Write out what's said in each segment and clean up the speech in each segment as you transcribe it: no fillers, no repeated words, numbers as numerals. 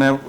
ਮੈਂ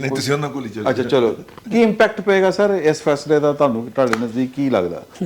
ਨਹੀਂ ਤੁਸੀਂ ਉਹਨਾਂ ਕੋਲ ਹੀ ਚੱਲੋ। ਅੱਛਾ ਚਲੋ ਕੀ ਇੰਪੈਕਟ ਪਏਗਾ ਸਰ ਇਸ ਫੈਸਲੇ ਦਾ ਤੁਹਾਨੂੰ ਤੁਹਾਡੇ ਨਜ਼ਦੀਕ ਕੀ ਲੱਗਦਾ?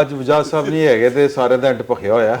ਅੱਜ ਵਜਾਦ ਸਾਹਿਬ ਨਹੀਂ ਹੈਗੇ ਤੇ ਸਾਰਿਆਂ ਦਾ ਢ ਭਖਿਆ ਹੋਇਆ।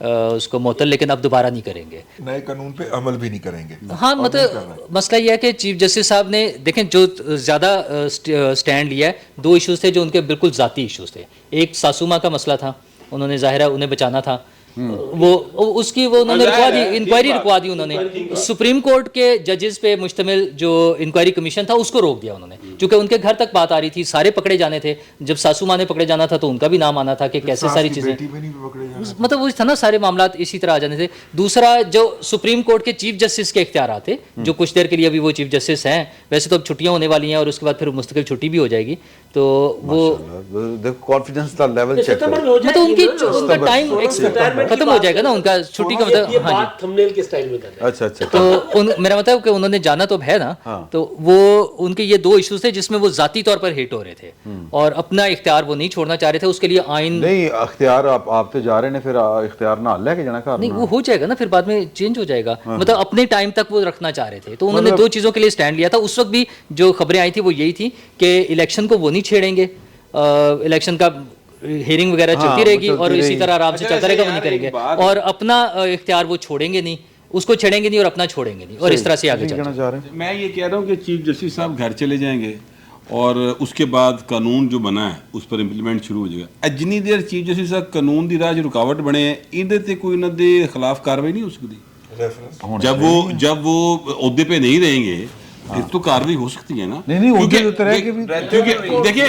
اس کو معطل, لیکن اب دوبارہ نہیں کریں گے. نئے قانون پہ عمل بھی نہیں کریں گے. ہاں مطلب مسئلہ یہ ہے کہ چیف جسٹس صاحب نے دیکھیں جو زیادہ سٹینڈ لیا ہے, 2 ایشوز تھے جو ان کے بالکل ذاتی ایشوز تھے. ایک ساسوما کا مسئلہ تھا, انہوں نے ظاہر ہے انہیں بچانا تھا, وہ اس کی وہ انہوں نے رکوا دی, انکوائری رکوا دی انہوں نے. سپریم کورٹ کے ججز پہ مشتمل جو انکوائری کمیشن تھا اس کو روک دیا انہوں نے, کیونکہ ان کے گھر تک بات آ رہی تھی, سارے پکڑے جانے تھے. جب ساسو ماں نے پکڑے جانا تھا تو ان کا بھی نام آنا تھا کہ کیسے ساری چیزیں, مطلب وہ تھا نا, سارے معاملات اسی طرح آ جانے تھے. دوسرا جو سپریم کورٹ کے چیف جسٹس کے اختیارات تھے, جو کچھ دیر کے لیے ابھی وہ چیف جسٹس ہیں, ویسے تو اب چھٹیاں ہونے والی ہیں اور اس کے بعد پھر مستقل چھٹی بھی ہو جائے گی, تو وہ کانفیڈنس کا لیول چیک کرو. مطلب ان کا ٹائم ختم ہو جائے گا نا ان کا چھٹی کا, مطلب ہاں جی تھمبنیل کے سٹائل میں کر رہے ہیں. اچھا تو میرا مطلب کہ انہوں نے جانا تو اب ہے نا, تو وہ ان کے یہ 2 ایشوز تھے جس میں وہ ذاتی طور پر ہٹ ہو رہے تھے اور اپنا اختیار وہ نہیں چھوڑنا چاہ رہے تھے. اس کے لیے آئین نہیں, اختیار آپ تو جا رہے ہیں, پھر اختیار نہ لے کے جانا, نہیں وہ ہو جائے گا نا, پھر بعد میں چینج ہو جائے گا. مطلب اپنے ٹائم تک وہ رکھنا چاہ رہے تھے, تو انہوں نے 2 چیزوں کے لیے سٹینڈ لیا تھا. اس وقت بھی جو خبریں آئی تھی وہ یہی تھی کہ الیکشن کو وہ نہیں چھیڑیں گے, الیکشن کا ہیئرنگ وغیرہ چلتی رہے گی اور اسی طرح آرام سے چلتا رہے گا, وہ نہیں کریں گے, اور اپنا اختیار وہ چھوڑیں گے نہیں, اس کو چھیڑیں گے نہیں اور اپنا چھوڑیں گے نہیں, اور اس طرح سے آگے چلنا چاہ رہے ہیں. میں یہ کہہ رہا ہوں کہ چیف جسٹس صاحب گھر چلے جائیں گے اور اس کے بعد قانون جو بنا ہے اس پر امپلیمنٹ شروع ہو جائے گا. جنی دیر چیف جسٹس صاحب قانون دی راہ جو رکاوٹ بنے ہیں, ادھر تے کوئی نہ دے خلاف کاروائی نہیں ہو سکتی. جب وہ عہدے پہ نہیں رہیں گے پھر تو کاروائی ہو سکتی ہے نا. نہیں دیکھیے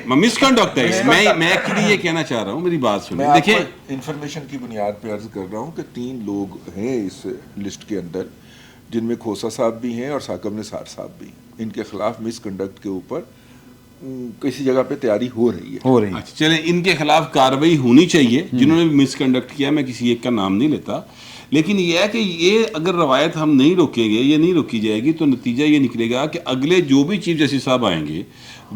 مس کنڈکٹ ہے. میں ایکچولی یہ کہنا چاہ رہا ہوں, میری بات سنیں. دیکھیں انفارمیشن کی بنیاد پہ عرض کر رہا ہوں کہ 3 لوگ ہیں اس لسٹ کے اندر, جن میں کھوسا صاحب بھی ہیں اور ثاقب نثار صاحب بھی. ان کے خلاف مس کنڈکٹ کے اوپر کسی جگہ پہ تیاری ہو رہی ہے. اچھا چلیں, ان کے خلاف کاروائی ہونی چاہیے جنہوں نے مس کنڈکٹ کیا. میں کسی ایک کا نام نہیں لیتا, لیکن یہ ہے کہ یہ اگر روایت ہم نہیں روکیں گے, یہ نہیں روکی جائے گی, تو نتیجہ یہ نکلے گا کہ اگلے جو بھی چیف جسٹس صاحب آئیں گے,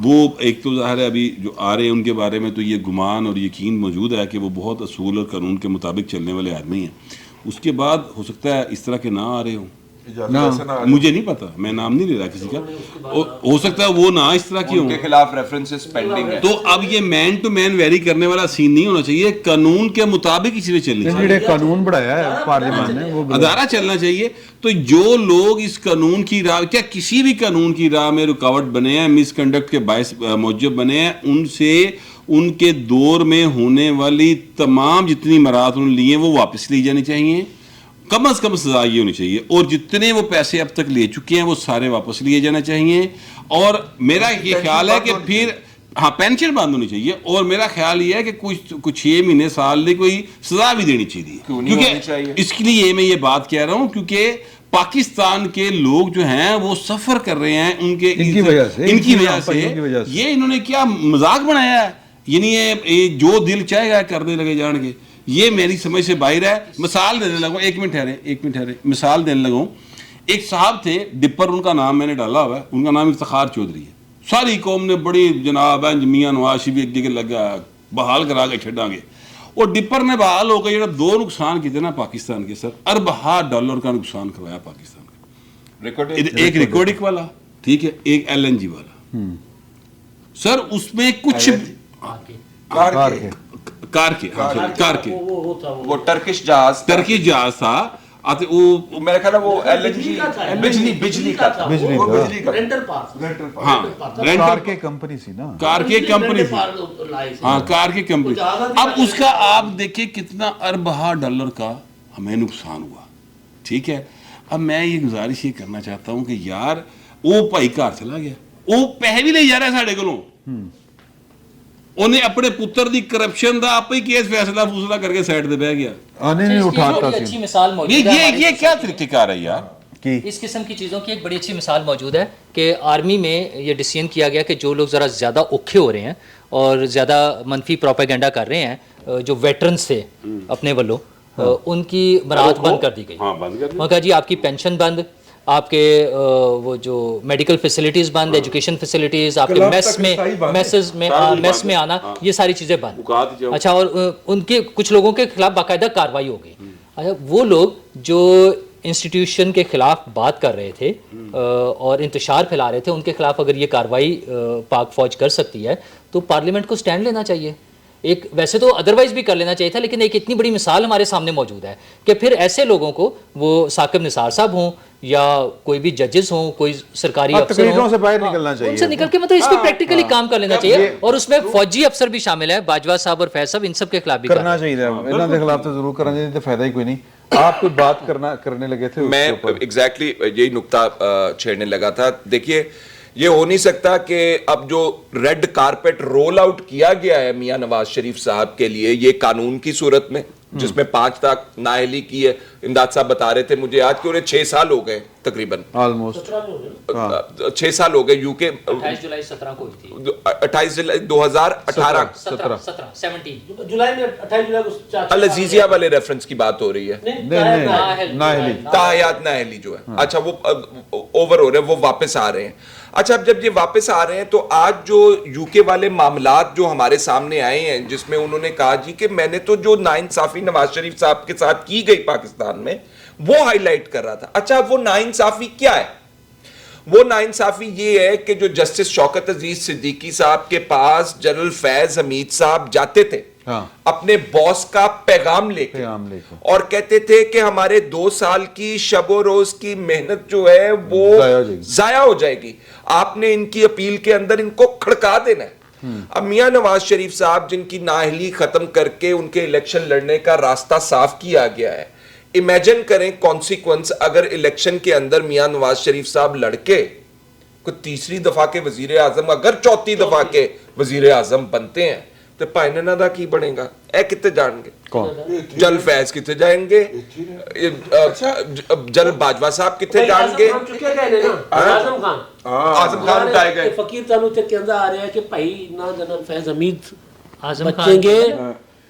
وہ ایک تو ظاہر ہے ابھی جو آ رہے ہیں ان کے بارے میں تو یہ گمان اور یقین موجود ہے کہ وہ بہت اصول اور قانون کے مطابق چلنے والے آدمی ہیں. اس کے بعد ہو سکتا ہے اس طرح کے نہ آ رہے ہوں, مجھے نہیں پتا, میں نام نہیں لے رہا کسی کا, ہو سکتا ہے وہ نہ اس طرح کی ہوں, کے خلاف ریفرنسز پینڈنگ ہے. تو اب یہ مین ٹو مین ویری کرنے والا سین نہیں ہونا چاہیے, قانون کے مطابق اسی پہ چلنی چاہیے. قانون بڑھایا ہے پارلیمان نے, وہ ادارہ چلنا چاہیے. تو جو لوگ اس قانون کی راہ, کیا کسی بھی قانون کی راہ میں رکاوٹ بنے ہیں, مس کنڈکٹ کے باعث موجب بنے ہیں, ان سے ان کے دور میں ہونے والی تمام جتنی مراد انہوں نے لی ہیں وہ واپس لی جانی چاہیے. کم از کم سزا یہ ہونی چاہیے, اور جتنے وہ پیسے اب تک لے چکے ہیں وہ سارے واپس لیے جانا چاہیے. اور میرا یہ خیال ہے کہ پھر ہاں پینشن بند ہونی چاہیے, اور میرا خیال یہ ہے کہ کچھ 6 مہینے سال کی کوئی سزا بھی دینی چاہیے. کیونکہ اس کے لیے میں یہ بات کہہ رہا ہوں کیونکہ پاکستان کے لوگ جو ہیں وہ سفر کر رہے ہیں ان کی وجہ سے. یہ انہوں نے کیا مذاق بنایا ہے, یعنی یہ جو دل چاہے گا کرنے لگے جان گے. یہ میری سمجھ سے باہر ہے. مثال دینے لگا, ایک منٹ ٹھہرے, مثال دینے لگا. ایک صاحب تھے ڈپر, ان کا نام میں نے ڈالا ہوا ہے, ان کا نام افتخار چودھری ہے. ساری قوم نے بڑی جناب ہے میاں نواز شریف ایک جگہ لگا بحال کرا کے چھڈاں گے, اور ڈپر نے بحال ہو کے جڑا 2 نقصان کیتے نا پاکستان کے, سر $ارب کا نقصان کروایا پاکستان کا. ایک ریکارڈنگ والا, ٹھیک ہے, ایک LNG والا. سر اس میں کچھ کار کے وہ ٹرکش جہاز تھا, آتے وہ میرا خیال ہے وہ بجلی کا تھا, ہاں کار کے کمپنی سی نا, کار کے کمپنی تھی, ہاں کار کے کمپنی. اب اس کا آپ دیکھیں کتنا $ارب کا ہمیں نقصان ہوا, ٹھیک ہے. اب میں یہ گزارش یہ کرنا چاہتا ہوں کہ یار وہ بھائی کار چلا گیا, وہ پیسے بھی لے جا رہا ہے ساڑھے کولوں, انہیں اپنے پتر دی کرپشن دا آپ ہی کیس فیصلہ کر کے سائڈ دے بہ گیا. اچھی مثال موجود ہے, یہ کیا طریقہ کار ہے یار. اس قسم کی چیزوں کی ایک بڑی اچھی مثال موجود ہے کہ آرمی میں یہ ڈیسیژن کیا گیا کہ جو لوگ ذرا زیادہ اوکھے ہو رہے ہیں اور زیادہ منفی پروپیگنڈا کر رہے ہیں, جو ویٹرنز تھے اپنے والوں, ان کی مراحت بند کر دی گئی. وہاں کہا جی آپ کی پینشن بند, آپ کے وہ جو میڈیکل فیسلٹیز بند, ایجوکیشن فیسلٹیز, آپ کے میس میں آنا, یہ ساری چیزیں بند. اچھا, اور ان کے کچھ لوگوں کے خلاف باقاعدہ کارروائی ہو گئی. اچھا, وہ لوگ جو انسٹیٹیوشن کے خلاف بات کر رہے تھے اور انتشار پھیلا رہے تھے, ان کے خلاف اگر یہ کارروائی پاک فوج کر سکتی ہے تو پارلیمنٹ کو سٹینڈ لینا چاہیے. ایک ویسے تو ادروائز بھی کر لینا چاہیے تھا, لیکن ایک اتنی بڑی مثال ہمارے سامنے موجود ہے کہ پھر ایسے لوگوں کو, وہ ثاقب نثار صاحب ہوں یا کوئی بھی ججز ہوں, کوئی سرکاری افسر تقریروں ہوں, سے باہر نکلنا چاہیے, ان سے نکل کے مطلب اس پہ پریکٹیکلی کام کر لینا چاہیے, اور اس میں فوجی افسر بھی شامل ہے, باجوہ صاحب اور فیض صاحب, ان سب کے خلاف بھی کرنا چاہیے. انہوں کے خلاف تو ضرور کرنا چاہیے, تو فائدہ ہی کوئی نہیں. آپ کوئی بات کرنے لگے تھے. میں ایگزیکٹلی یہی نقطہ چھیڑنے لگا تھا. دیکھیے یہ ہو نہیں سکتا کہ اب جو ریڈ کارپیٹ رول آؤٹ کیا گیا ہے میاں نواز شریف صاحب کے لیے, یہ قانون کی صورت میں جس میں 5 تک نااہلی کی ہے. امداد صاحب بتا رہے تھے مجھے آج کہ انہیں 6 سال ہو گئے تقریباً, آلموسٹ 6 سال ہو گئے. یو کے 28 جولائی 17 کو ہوئی تھی, 28 جولائی 2018 17 جولائی میں 28 جولائی کو العزیزیہ والے ریفرنس کی بات ہو رہی ہے, نااہلی تاحیات نااہلی جو ہے. اچھا وہ اوور ہو رہے ہیں, وہ واپس آ رہے ہیں. اچھا اب جب یہ واپس آ رہے ہیں تو آج جو یو کے والے معاملات جو ہمارے سامنے آئے ہیں, جس میں انہوں نے کہا جی کہ میں نے تو جو ناانصافی نواز شریف صاحب کے ساتھ کی گئی پاکستان میں وہ ہائی لائٹ کر رہا تھا. اچھا وہ ناانصافی کیا ہے؟ وہ ناانصافی یہ ہے کہ جو جسٹس شوکت عزیز صدیقی صاحب کے پاس جنرل فیض حمید صاحب جاتے تھے اپنے باس کا پیغام لے کے, اور کہتے تھے کہ ہمارے 2 سال کی شب و روز کی محنت جو ہے وہ ضائع ہو جائے گی, آپ نے ان کی اپیل کے اندر ان کو کھڑکا دینا ہے. اب میاں نواز شریف صاحب جن کی نااہلی ختم کر کے ان کے الیکشن لڑنے کا راستہ صاف کیا گیا ہے, امیجن کریں کانسیکوینس اگر الیکشن کے اندر میاں نواز شریف صاحب لڑکے کوئی تیسری دفعہ کے وزیر اعظم, اگر چوتھی دفعہ کے وزیر اعظم بنتے ہیں تو پائننا دا کی بنے گا؟ اے کتے جان گے, جل فیض کتے جائیں گے, جل باجوہ صاحب کتے جان گے, آزم خان اٹھائے گئے. فقیر تانو تے کہندا آ رہا ہے کہ بھائی نہ جنرل فیض حمید بچیں گے,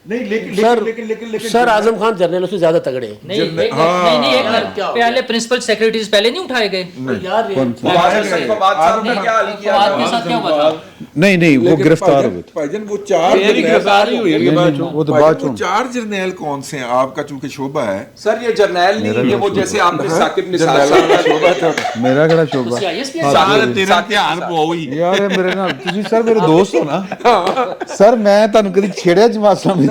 نہیں, لیکن سر اعظم خان جنرل سے زیادہ تگڑے ہیں. نہیں, پہلے پرنسپل سیکریٹریز پہلے نہیں اٹھائے گئے, یار نہیں, وہ گرفتار ہوئے تھے. بھائی جان وہ 4 وہ تو بعد چوں 4 جرنیل کون سے ہیں آپ کا چونکہ شعبہ ہے سر؟ یہ جرنیل نہیں, یہ وہ جیسے آپ نے ثاقب نثار صاحب کا شعبہ تھا, میرا کہڑا شعبہ تیرا دھیان پوئی یار میرے نال تسی سر میرے دوست ہو نا سر, میں تانوں کدی چھیڑیا جماعت اسلامی نال.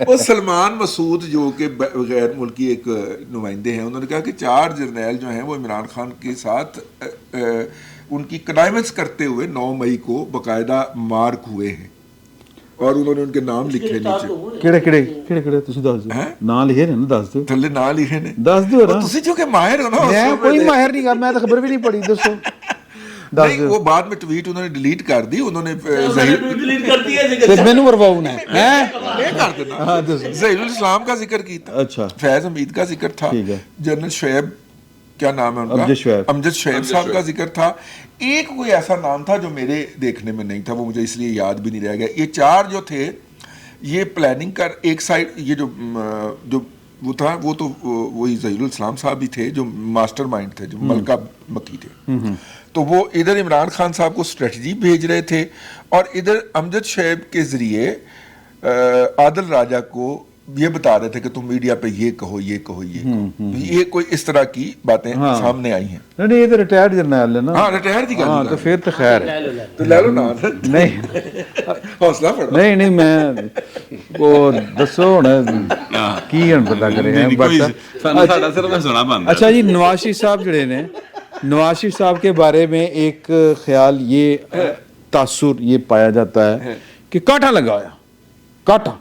وہ سلمان مسعود جو کہ غیر ملکی ایک نمائندے ہیں, انہوں نے کہا کہ 4 جرنیل جو ہیں وہ عمران خان کے ساتھ ان کی کنائمنس کرتے ہوئے 9 مئی کو باقاعدہ مارک ہوئے ہیں, اور انہوں نے ان کے نام لکھے نیچے. کیڑے تسی دس دو نام لکھے نے نا, دس دو تھلے نام لکھے نے, دس دو نا. تسی جو کہ ماہر ہو نا, میں کوئی ماہر نہیں, میں تو خبر بھی نہیں پڑھی, دسو. نہیں وہ بعد میں ٹویٹ انہوں نے ڈیلیٹ کر دی, انہوں نے مینوں مرواؤ نے کر دینا. ظہیر الاسلام کا ذکر کیتا, اچھا فیض حمید کا ذکر تھا, جنرل شعیب کیا نام ہے ان کا, امجد شعیب صاحب کا ذکر تھا. ایک کوئی ایسا نام تھا جو میرے دیکھنے میں نہیں تھا, وہ مجھے اس لیے یاد بھی نہیں رہ گیا. یہ 4 جو تھے یہ پلاننگ کر, ایک سائڈ یہ جو وہ تھا وہ تو وہی ظہیر الاسلام صاحب ہی تھے جو ماسٹر مائنڈ تھے, جو ملکہ مکی تھے. تو وہ ادھر عمران خان صاحب کو اسٹریٹجی بھیج رہے تھے, اور ادھر امجد شعیب کے ذریعے عادل راجہ کو یہ بتا رہے تھے کہ تم میڈیا پہ یہ کہو, یہ کہو, یہ کہو. یہ کوئی اس طرح کی باتیں سامنے آئی ہیں. نہیں, یہ تو ریٹائرڈ جرنیل ہے نا. ہاں ریٹائر دی گل, ہاں تو پھر تو خیر ہے, تو لے لو نا. نہیں حوصلہ پڑھو. نہیں, میں وہ دسو ہن کی ہن پتہ کرے. اچھا جی, نواز شریف صاحب جڑے نے, نواز شریف صاحب کے بارے میں ایک خیال یہ تاثر یہ پایا جاتا ہے کہ کاٹا لگایا, کاٹا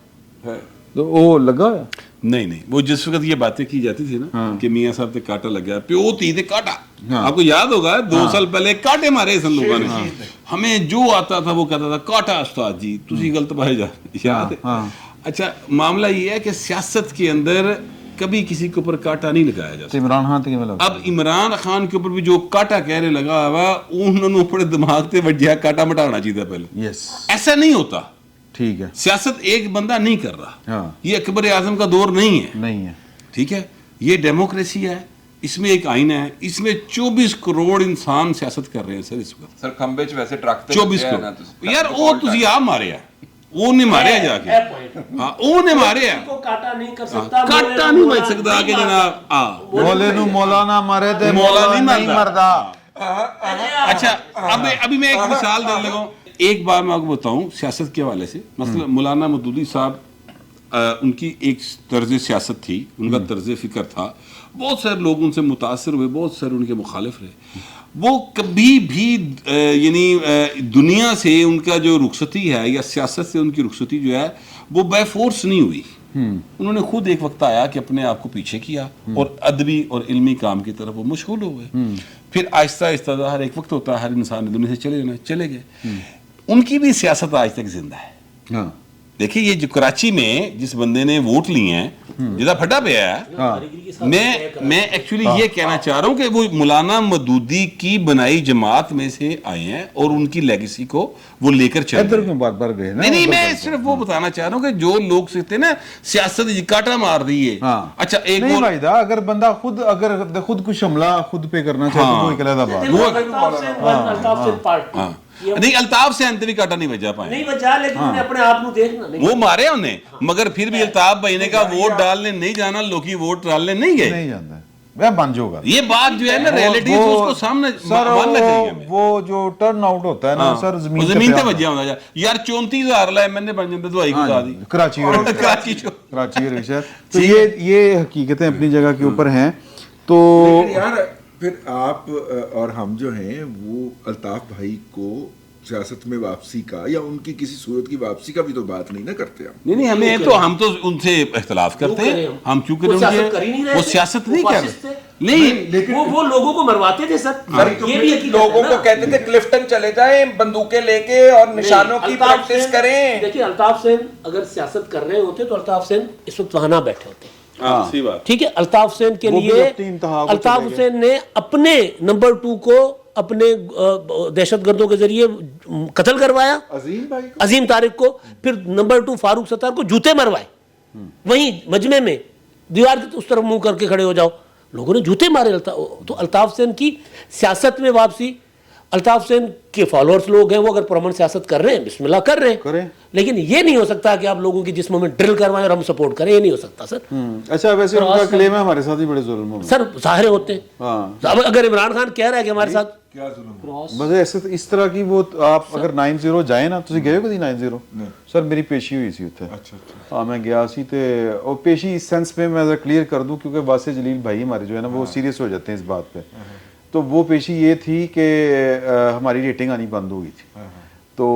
تو وہ لگا ہے. نہیں, وہ جس وقت یہ باتیں کی جاتی تھی نا کہ میاں صاحب تے کاٹا لگا, پیو تھی تے کاٹا. آپ کو یاد ہوگا 2 سال پہلے کاٹے مارے سن لوگوں نے, ہمیں جو آتا تھا وہ کہتا تھا کاٹا استاد جی, تسی غلط پائے جا, یاد ہے. اچھا معاملہ یہ ہے کہ سیاست کے اندر کبھی کسی کے اوپر کاٹا نہیں لگایا جاتا. عمران خان تے کیویں لگا؟ اب عمران خان کے اوپر بھی جو کاٹا کہنے لگا ہوا, انہوں نے اپنے دماغ تے وجہ کاٹا مٹانا چاہیے پہلے. ایسا نہیں ہوتا, ٹھیک ہے, سیاست ایک بندہ نہیں کر رہا, یہ اکبر اعظم کا دور نہیں ہے, ٹھیک ہے. یہ ڈیموکریسی ہے, اس میں ایک آئین ہے, اس میں 24 کروڑ انسان سیاست کر رہے ہیں سر اس وقت. سر کھمبے چ ویسے ٹرک 24 کروڑ یار, وہ تسی آپ مارے ہیں, وہ نے مارے جا کے, ہاں وہ نے مارے ہیں, کاٹا نہیں کر سکتا, کاٹا نہیں بچ سکتا کہ جناب مولے نو مولانا مارے تے مولا نہیں مردا. اچھا ابھی میں ایک مثال دے لگا, ایک بار میں آپ کو بتاؤں سیاست کے حوالے سے، مثلا مولانا مودودی صاحب، ان کی ایک طرز سیاست تھی، ان کا طرز فکر تھا، بہت سارے لوگ ان سے متاثر ہوئے، بہت سارے ان کے مخالف رہے. وہ کبھی بھی یعنی دنیا سے ان کا جو رخصتی ہے یا سیاست سے ان کی رخصتی جو ہے وہ بائی فورس نہیں ہوئی. انہوں نے خود ایک وقت آیا کہ اپنے آپ کو پیچھے کیا اور ادبی اور علمی کام کی طرف وہ مشغول ہو گئے. پھر آہستہ آہستہ ہر ایک وقت ہوتا ہے، ہر انسان دنیا سے چلے گئے. ان کی بھی سیاست آج تک زندہ ہے. دیکھیں یہ جو کراچی میں جس بندے نے ووٹ لیے ہیں، جدہ پھٹا پہ ہے، میں ایکچولی یہ کہنا چاہ رہا ہوں کہ وہ مولانا مودودی کی بنائی جماعت میں سے آئے ہیں اور ان کی لیگیسی کو وہ لے کر چل رہے ہیں. نہیں میں صرف وہ بتانا چاہ رہا ہوں کہ جو لوگ سکتے ہیں نا سیاست کاٹا مار دیے. اچھا ایک نہیں بھائی دا، اگر بندہ خود کچھ حملہ خود پہ کرنا چاہے تو کوئی علیحدہ بات. نہیں الطاف سے انت بھی کاٹا نہیں بجا پائے، نہیں بجا، لیکن انہیں اپنے آپ کو دیکھنا نہیں. وہ مارے انہیں، مگر پھر بھی الطاف بھائی نے کہا ووٹ ڈالنے نہیں جانا، لوکی ووٹ ڈالنے نہیں گئے. نہیں جانتا وہ بن جو گا. یہ بات جو ہے نا ریئلٹی اس کو سامنے ماننا چاہیے ہمیں. وہ جو ٹرن آؤٹ ہوتا ہے نا سر زمین تے بجیا ہونا یار 34,000 لائے میں نے بن جاتے دوائی کو دا دی کراچی کراچی شہر. تو یہ حقیقتیں اپنی جگہ کے اوپر ہیں. تو یار پھر آپ اور ہم جو ہیں وہ الطاف بھائی کو سیاست میں واپسی کا یا ان کی کسی صورت کی واپسی کا بھی تو بات نہیں نہ کرتے ہم. نہیں ہم تو ان سے اختلاف کرتے ہیں. ہم چونکہ وہ سیاست نہیں کر رہے، نہیں وہ لوگوں کو مرواتے تھے سر. یہ بھی لوگوں کو کہتے تھے کلفٹن چلے جائیں بندوقیں لے کے اور نشانوں کی پریکٹس کریں. دیکھیے الطاف سین اگر سیاست کر رہے ہوتے تو الطاف سین اس وقت وہاں نہ بیٹھے ہوتے. ٹھیک ہے، الطاف حسین کے لیے الطاف حسین نے اپنے نمبر 2 کو اپنے دہشت گردوں کے ذریعے قتل کروایا، عظیم طارق کو. پھر نمبر 2 فاروق ستار کو جوتے مروائے وہیں مجمع میں، دیوار کی اس طرف منہ کر کے کھڑے ہو جاؤ، لوگوں نے جوتے مارے. تو الطاف حسین کی سیاست میں واپسی، الطاف حسین کے فالوورز لوگ ہیں، وہ اگر پرامن سیاست کر رہے ہیں بسم اللہ کر رہے ہیں، لیکن یہ نہیں ہو سکتا کہ آپ لوگوں کی جسموں میں ڈرل کروائیں اور ہم سپورٹ کریں. یہ نہیں ہو سکتا سر. اچھا ویسے ان کا کلیم ہے ہمارے ساتھ ہی بڑے ظلم ہو سر، ظاہر ہوتے ہیں. اگر عمران خان کہہ رہا ہے کہ ہمارے ساتھ بس اس طرح کی، وہ آپ اگر 90 جائیں نا، تسی گئے ہو کدی 90؟ سر میری پیشی ہوئی سی اتنے. ہاں میں گیا سی تے اور پیشی اس سینس میں کلیئر کر دوں کیونکہ واسع جلیل بھائی ہمارے جو ہے نا وہ سیریس ہو جاتے ہیں اس بات پہ. تو وہ پیشی یہ تھی کہ ہماری ریٹنگ آنی بند ہو گئی تھی. تو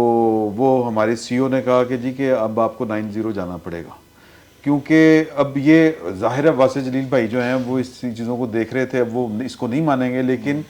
وہ ہمارے سی او نے کہا کہ جی کہ اب آپ کو 90 جانا پڑے گا، کیونکہ اب یہ ظاہر ہے واسع جلیل بھائی جو ہیں وہ اس چیزوں کو دیکھ رہے تھے. اب وہ اس کو نہیں مانیں گے، لیکن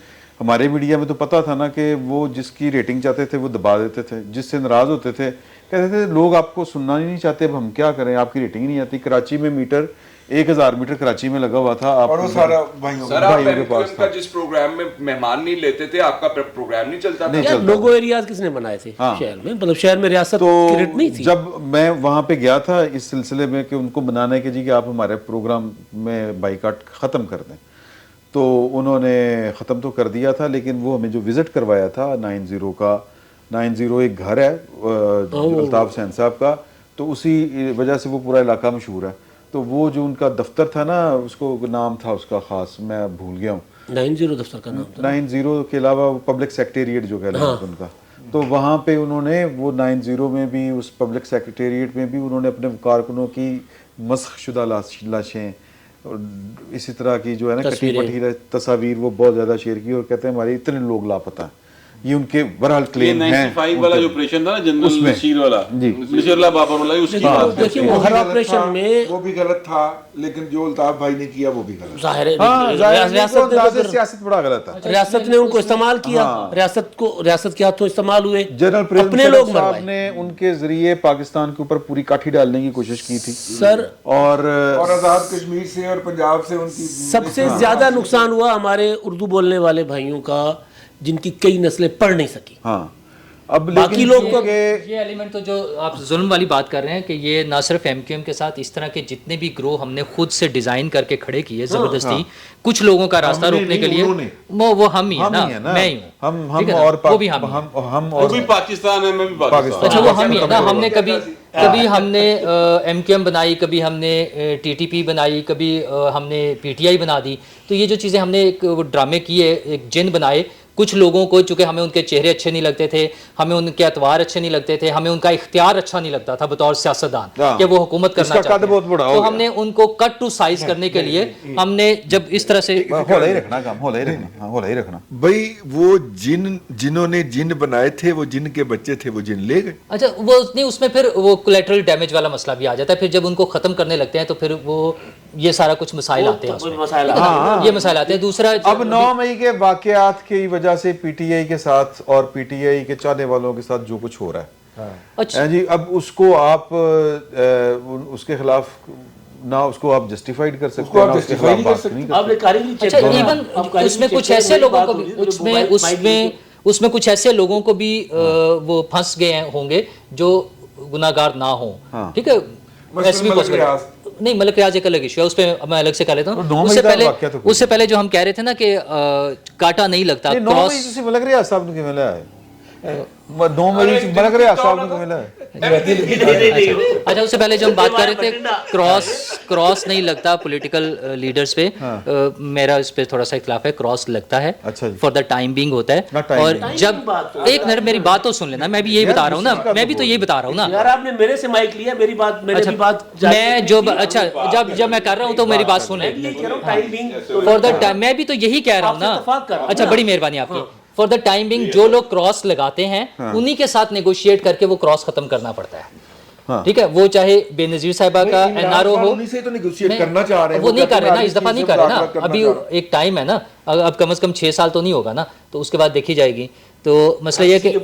ہمارے میڈیا میں تو پتہ تھا نا کہ وہ جس کی ریٹنگ چاہتے تھے وہ دبا دیتے تھے، جس سے ناراض ہوتے تھے کہتے تھے لوگ آپ کو سننا نہیں چاہتے، اب ہم کیا کریں، آپ کی ریٹنگ نہیں آتی. کراچی میں میٹر 1000 میٹر کراچی میں لگا ہوا تھا، اور وہ سارا بھائیوں کے پاس تھا. جس پروگرام میں مہمان نہیں لیتے تھے آپ کا پروگرام نہیں چلتا تھا. لوگو ایریاز کس نے بنائے تھے شہر میں؟ مطلب شہر میں ریاست کی ریٹ نہیں تھی. جب میں وہاں پہ گیا تھا اس سلسلے میں کہ ان کو بنانا ہے کہ جی کہ آپ ہمارے پروگرام میں بائیکاٹ ختم کر دیں، تو انہوں نے ختم تو کر دیا تھا، لیکن وہ ہمیں جو وزٹ کروایا تھا 90 کا، 90 ایک گھر ہے الطاف حسین صاحب کا، تو اسی وجہ سے وہ پورا علاقہ مشہور ہے. تو وہ جو ان کا دفتر تھا نا، اس کو نام تھا اس کا خاص، میں بھول گیا ہوں. 90 دفتر کا نام تھا. 90 کے علاوہ پبلک سیکریٹریٹ جو کہہ رہے ہیں ان کا، تو وہاں پہ انہوں نے وہ 90 میں بھی اس پبلک سیکریٹریٹ میں بھی انہوں نے اپنے کارکنوں کی مسخ شدہ لاشیں اور اسی طرح کی جو ہے نا کٹی پٹی تصاویر وہ بہت زیادہ شیئر کی، اور کہتے ہیں ہمارے اتنے لوگ لاپتہ ہیں. یہ ان کے برحال کلیم ہیں. 95 والا جو آپریشن تھا نا جنرل نشیر والا، نشیر اللہ بابر والا، اس کی بات دیکھیں وہ ہر آپریشن میں وہ بھی غلط تھا، لیکن جو الطاف بھائی نے کیا وہ بھی غلط. ظاہر ہے سیاست بڑا غلط ہے. ریاست نے ان کو استعمال کیا، ریاست کے ہاتھوں استعمال ہوئے. جنرل اپنے لوگ صاحب نے ان کے ذریعے پاکستان کے اوپر پوری کاٹھی ڈالنے کی کوشش کی تھی سر، اور آزاد کشمیر سے اور پنجاب سے ان کی سب سے زیادہ نقصان ہوا ہمارے اردو بولنے والے بھائیوں کا، جن کی کئی نسلیں پڑھ نہیں سکی. ہاں اب باقی لوگ تو یہ ایلیمنٹ تو جو آپ ظلم والی بات کر رہے ہیں کہ یہ نہ صرف ایم کیو ایم کے ساتھ اس طرح کے جتنے بھی گروہ ہم نے خود سے ڈیزائن کر کے کھڑے کیے زبردستی کچھ لوگوں کا راستہ روکنے کے لیے، وہ ہم ہی ہیں نا، میں ہی ہوں، وہ بھی ہم وہ بھی پاکستان ہے، میں بھی پاکستان. اچھا وہ ہم ہی ہیں نا. ہم نے کبھی ہم نے ایم کیو ایم بنائی، کبھی ہم نے ٹی ٹی پی بنائی، کبھی ہم نے پی ٹی آئی بنا دی. تو یہ جو چیزیں ہم نے ایک ڈرامے کیے، ایک جن بنائے، کچھ لوگوں کو چونکہ ہمیں ان کے چہرے اچھے نہیں لگتے تھے, ہمیں ان کے اطوار اچھے نہیں لگتے تھے, ہمیں ان کا اختیار اچھا نہیں لگتا تھا بطور سیاستدان کہ وہ حکومت کرنا چاہتے ہیں, تو ہم نے ان کو کٹ ٹو سائز کرنے کے لیے ہم نے جب اس طرح سے ہولا ہی رکھنا کام, ہولا ہی رکھنا. بھائی وہ جنہوں نے جن بنائے تھے وہ جن کے بچے تھے وہ جن لے گئے. اچھا وہ نہیں, اس میں پھر وہ کولیٹرل ڈیمیج والا مسئلہ بھی آ جاتا ہے, پھر جب ان کو ختم کرنے لگتے ہیں تو پھر وہ یہ سارا کچھ مسائل آتے ہیں اس میں, یہ مسائل آتے ہیں. دوسرا اب 9 مئی کے واقعات کی وجہ سے پی ٹی آئی کے ساتھ اور پی ٹی آئی کے چاہنے والوں کے ساتھ جو کچھ ہو رہا ہے, اچھا جی اب اس کو آپ اس کے خلاف نہ اس کو آپ جسٹیفائیڈ کر سکتے ہیں, نہ اس کے خلاف بات نہیں کر سکتے. اچھا ایون اس میں کچھ ایسے لوگوں کو بھی اس میں کچھ ایسے لوگوں کو بھی وہ پھنس گئے ہوں گے جو گناہگار نہ ہوں, ٹھیک ہے, ایسے بھی پاسبل نہیں. ملک ریاض ایک الگ ایشو ہے, اس پہ میں الگ سے کہہ لیتا ہوں. اس سے پہلے جو ہم کہہ رہے تھے نا کہ کاٹا نہیں لگتا, ملک ریاض صاحب نے ملا ہے 9 مئی ملک ریاض صاحب نے ملا ہے. اچھا اس سے پہلے جو ہم بات کر رہے تھے کراس نہیں لگتا پولیٹیکل لیڈرز پہ, میرا اس پہ تھوڑا سا اختلاف ہے. کراس لگتا ہے فار دا ٹائم بینگ ہوتا ہے, اور جب ایک منٹ میری بات تو سن لینا, میں بھی یہی بتا رہا ہوں نا, میں بھی تو یہی بتا رہا ہوں نا. یار آپ نے میرے سے مائک لیا, میری بات میں جو اچھا جب میں کر رہا ہوں تو میری بات سن لیں. فار دا ٹائم میں بھی تو یہی کہہ رہا ہوں نا. اچھا بڑی مہربانی آپ کی. فار دا ٹائم بینگ جو لوگ کراس لگاتے ہیں انہی کے ساتھ نیگوشیٹ کر کے وہ کراس ختم کرنا پڑتا ہے, ٹھیک ہے, وہ چاہے بے نظیر صاحبہ کا این آر او ہو, وہ نہیں کر رہے نا, اس دفعہ نہیں کر رہے نا, ابھی ایک ٹائم ہے نا, اب کم از کم 6 سال تو نہیں ہوگا نا, تو اس کے بعد دیکھی جائے گی. تو مسئلہ یہ کہ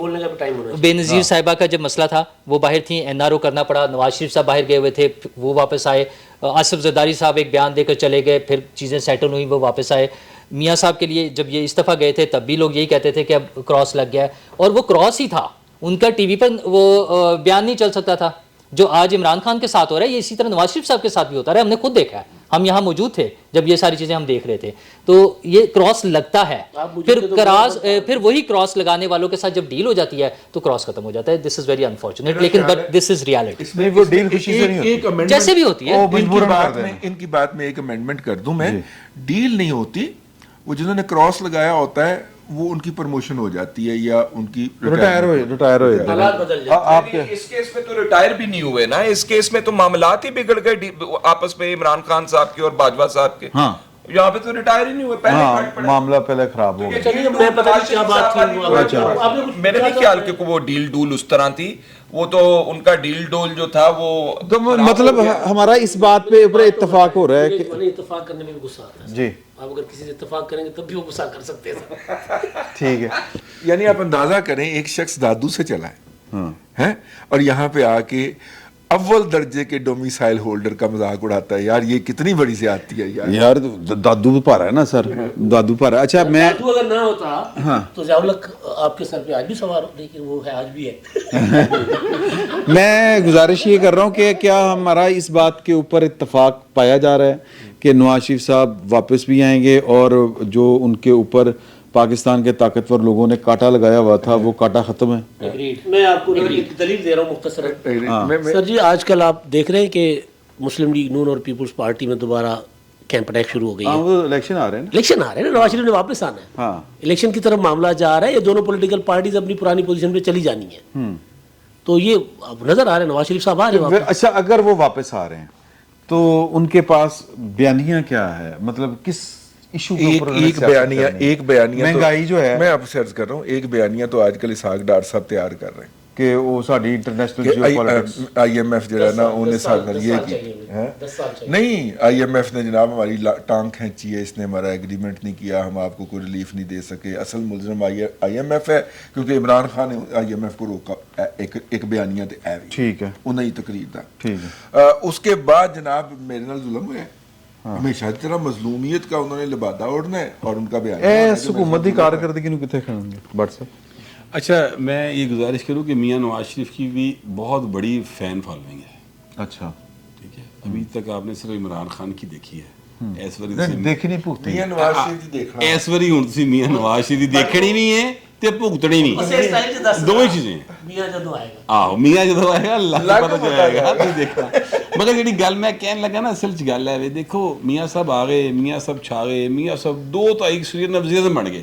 بے نظیر صاحبہ کا جب مسئلہ تھا وہ باہر تھیں, این آر او کرنا پڑا, نواز شریف صاحب باہر گئے ہوئے تھے, وہ واپس آئے, آصف زرداری صاحب ایک بیان دے کر چلے گئے, پھر چیزیں سیٹل ہوئی, وہ واپس آئے. میاں صاحب کے لیے جب یہ استعفیٰ گئے تھے تب بھی لوگ یہی کہتے تھے کہ اب کراس لگ گیا ہے, اور وہ کراس ہی تھا, ان کا ٹی وی پر وہ بیان نہیں چل سکتا تھا. جو آج عمران خان کے ساتھ ہو رہا ہے یہ اسی طرح نواز شریف صاحب کے ساتھ بھی ہوتا رہا ہے, ہم نے خود دیکھا ہے, ہم یہاں موجود تھے جب یہ ساری چیزیں ہم دیکھ رہے تھے. تو یہ کراس لگتا ہے, پھر وہی کراس لگانے والوں کے ساتھ جب ڈیل ہو جاتی ہے تو کراس ختم ہو جاتا ہے. دس از ویری انفارچونیٹ, لیکن بٹ دس از ریالٹی. وہ ڈیل خوشی سے نہیں ہوتی, جیسے بھی ہوتی ہے. ان کی بات میں ایک امینڈمنٹ کر دوں میں, ڈیل نہیں ہوتی, وہ جنہوں نے کراس لگایا ہوتا ہے وہ ان کی پرموشن ہو جاتی ہے یا ان کی ریٹائر ہوئے. آپ اس کیس میں تو ریٹائر بھی نہیں ہوئے نا, اس کیس میں تو معاملات ہی بگڑ گئے آپس میں عمران خان صاحب کے اور باجوہ صاحب کے. ہاں یہاں پہ تو ریٹائر ہی نہیں ہوئے, پہلے معاملہ پہلے خراب ہو گیا. میرے نہیں خیال کہ وہ ڈیل ڈول اس طرح تھی, وہ تو ان کا ڈیل ڈول جو تھا وہ مطلب ہمارا اس بات پہ اوپر اتفاق ہو رہا ہے کہ اتفاق کرنے میں بھی غصہ آتا ہے. جی آپ اگر کسی سے اتفاق کریں گے تب بھی وہ غصہ کر سکتے ہیں. ٹھیک ہے, یعنی آپ اندازہ کریں ایک شخص دادو سے چلا ہے اور یہاں پہ آ کے اول درجے کے ڈومیسائل ہولڈر کا مذاق اڑاتا ہے. یار یہ کتنی بڑی زیادتی ہے یار, دادو پا رہا ہے نا سر, دادو پا رہا ہے. اچھا میں دادو اگر نہ ہوتا تو ضیاء الحق آپ کے سر پہ آج بھی سوار ہو, لیکن وہ ہے آج بھی ہے. میں گزارش یہ کر رہا ہوں کہ کیا ہمارا اس بات کے اوپر اتفاق پایا جا رہا ہے کہ نواز شریف صاحب واپس بھی آئیں گے, اور جو ان کے اوپر پاکستان کے طاقتور لوگوں نے کاٹا لگایا ہوا تھا وہ کاٹا ختم ہے؟ میں آپ کو ایک دلیل دے رہا ہوں مختصر. سر جی آج کل آپ دیکھ رہے ہیں کہ مسلم لیگ نون اور پیپلز پارٹی میں دوبارہ کیمپ اٹیک شروع ہو گئی ہے. وہ الیکشن آ رہے ہیں, الیکشن آ رہے ہیں, نواز شریف نے واپس آنا ہے, ہاں الیکشن کی طرف معاملہ جا رہا ہے, یہ دونوں پولیٹیکل پارٹیز اپنی پرانی پوزیشن پہ چلی جانی ہے. تو یہ اب نظر آ رہے ہیں نواز شریف صاحب آ رہے ہیں. اچھا اگر وہ واپس آ رہے ہیں تو ان کے پاس بیانیہ کیا ہے, مطلب کس ایشو ایک بیانیہ مہنگائی جو ہے, میں آپ سے عرض کر رہا ہوں, ایک بیانیہ تو آج کل اسحاق ڈار صاحب تیار کر رہے ہیں کہ وہ ساری انٹرنیشنل جیوپولیٹکس آئی ایم ایف جو ہے نا انہیں ساتھ یہ کی نہیں, آئی ایم ایف نے جناب ہماری ٹانگ کھینچی ہے, اس نے ہمارا ایگریمنٹ نہیں کیا, ہم آپ کو کوئی ریلیف نہیں دے سکے. اصل ملزم آئی ایم ایف ہے کیونکہ عمران خان نے آئی ایم ایف کو روکا. ایک بیانیہ تے ایوی ٹھیک ہے, انہیں تقریر تھا. ٹھیک ہے, اس کے بعد جناب میرے نال ظلم ہوا ہے, ہمیشہ کی طرح مظلومیت کا انہوں نے لبادہ اوڑھنا ہے اور ان کا بیان حکومت کی کارکردگی نو کتنے کھڑیں گے بٹ صاحب. اچھا میں یہ گزارش کروں کہ میاں نواز شریف کی بھی بہت بڑی فین فالوئنگ ہے. اچھا ٹھیک ہے, ابھی تک آپ نے صرف عمران خان کی دیکھی ہے, اس وری دیکھی نہیں پوچھتی میاں نواز شریف دی دیکھنا, اس وری ہن تسی میاں نواز شریف دی دیکھنی بھی ہے تے بھگتنی نہیں, دو ہی چیزیں ہیں. میاں جدوں آئے گا, آہو میاں جدوں آئے گا اللہ کو پتہ چلے گا تو دیکھنا. مگر جڑی گل میں کہن لگا نا اصل چ گل ہے, وے دیکھو میاں صاحب آ گئے, میاں صاحب چھا گئے, میاں صاحب 2 تاریخ وزیر اعظم بن گئے,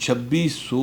2600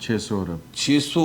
2600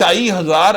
2500